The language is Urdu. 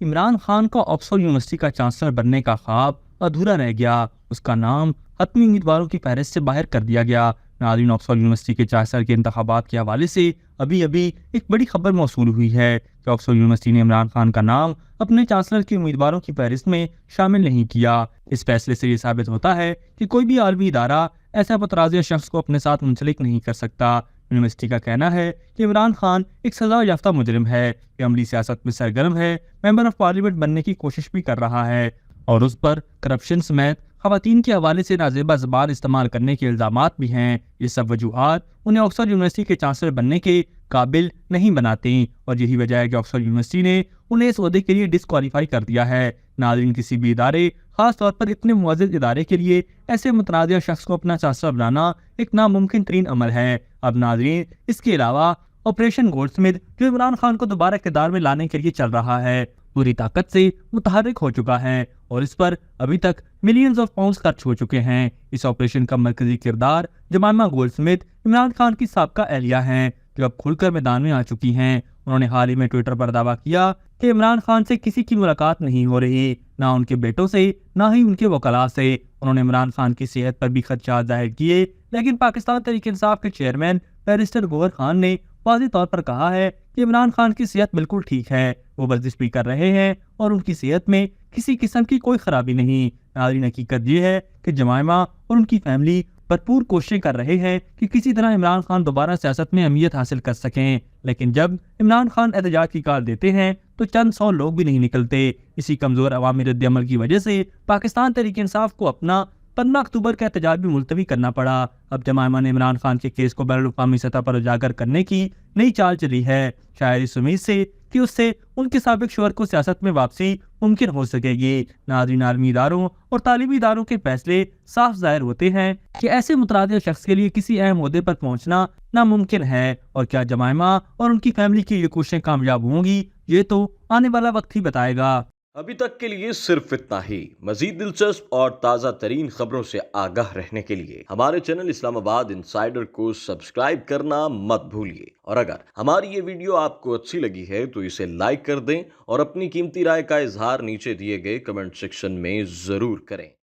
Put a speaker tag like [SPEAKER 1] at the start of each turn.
[SPEAKER 1] عمران خان کا آکسفورڈ یونیورسٹی کا چانسلر بننے کا خواب ادھورا رہ گیا، اس کا نام حتمی امیدواروں کی فہرست سے باہر کر دیا گیا۔ ناظرین، آکسفورڈ یونیورسٹی کے چانسلر کے انتخابات کے حوالے سے ابھی ایک بڑی خبر موصول ہوئی ہے کہ آکسفورڈ یونیورسٹی نے عمران خان کا نام اپنے چانسلر کے امیدواروں کی فہرست میں شامل نہیں کیا۔ اس فیصلے سے یہ ثابت ہوتا ہے کہ کوئی بھی عالمی ادارہ ایسا متنازع شخص کو اپنے ساتھ منسلک نہیں کر سکتا۔ یونیورسٹی کا کہنا ہے کہ عمران خان ایک سزا یافتہ مجرم ہے، یہ عملی سیاست میں سرگرم ہے، ممبر آف پارلیمنٹ بننے کی کوشش بھی کر رہا ہے اور اس پر کرپشن سمیت خواتین کے حوالے سے نازیبا زبان استعمال کرنے کے الزامات بھی ہیں۔ یہ سب وجوہات انہیں آکسفورڈ یونیورسٹی کے چانسلر بننے کے قابل نہیں بناتے اور یہی وجہ ہے کہ آکسفورڈ یونیورسٹی نے انہیں اس عہدے کے لیے ڈسکوالیفائی کر دیا ہے۔ ناظرین، کسی بھی ادارے، خاص طور پر اتنے معزز ادارے کے لیے ایسے متنازع شخص کو اپنا چانسلر بنانا ایک ناممکن ترین عمل ہے۔ اب ناظرین، اس کے علاوہ آپریشن گولڈ سمتھ جو عمران خان کو دوبارہ اقتدار میں لانے کے لیے چل رہا ہے، پوری طاقت سے متحرک ہو چکا ہے اور اس پر ابھی تک ملینز آف پاؤنڈز خرچ ہو چکے ہیں۔ اس آپریشن کا مرکزی کردار Jemima gold Smith Imran Khan کی سابقہ اہلیہ ہیں جو اب کھل کر میدان میں آ چکی ہیں۔ انہوں نے حال ہی میں ٹویٹر پر دعویٰ کیا کہ عمران خان سے کسی کی ملاقات نہیں ہو رہی، نہ ان کے بیٹوں سے، نہ ہی ان کے وکلاء سے۔ انہوں نے عمران خان کی صحت پر بھی خدشات ظاہر کیے، لیکن پاکستان تحریک انصاف کے چیئرمین بیرسٹر گوہر خان نے واضح طور پر کہا ہے کہ عمران خان کی صحت بالکل ٹھیک ہے، وہ ورزش بھی کر رہے ہیں اور ان کی صحت میں کسی قسم کی کوئی خرابی نہیں۔ ناظرین، حقیقت یہ ہے کہ جمائمہ اور ان کی فیملی بھرپور کوششیں کر رہے ہیں کہ کسی طرح عمران خان دوبارہ سیاست میں اہمیت حاصل کر سکیں، لیکن جب عمران خان احتجاج کی کال دیتے ہیں تو چند سو لوگ بھی نہیں نکلتے۔ اسی کمزور عوامی رد عمل کی وجہ سے پاکستان تحریک انصاف کو اپنا 15 اکتوبر کا احتجاج بھی ملتوی کرنا پڑا۔ اب جمائمہ نے عمران خان کے کیس کو بین الاقوامی سطح پر اجاگر کرنے کی نئی چال چلی ہے، شاید اس امید سے کہ اس سے ان کے سابق شوہر کو سیاست میں واپسی ممکن ہو سکے گی۔ ناظرین، عالمی اداروں اور تعلیمی اداروں کے فیصلے صاف ظاہر ہوتے ہیں کہ ایسے متنازع شخص کے لیے کسی اہم عہدے پر پہنچنا ناممکن ہے، اور کیا جمائمہ اور ان کی فیملی کی یہ کوششیں کامیاب ہوں گی، یہ تو آنے والا وقت ہی بتائے گا۔
[SPEAKER 2] ابھی تک کے لیے صرف اتنا ہی۔ مزید دلچسپ اور تازہ ترین خبروں سے آگاہ رہنے کے لیے ہمارے چینل اسلام آباد انسائیڈر کو سبسکرائب کرنا مت بھولیے، اور اگر ہماری یہ ویڈیو آپ کو اچھی لگی ہے تو اسے لائک کر دیں اور اپنی قیمتی رائے کا اظہار نیچے دیے گئے کمنٹ سیکشن میں ضرور کریں۔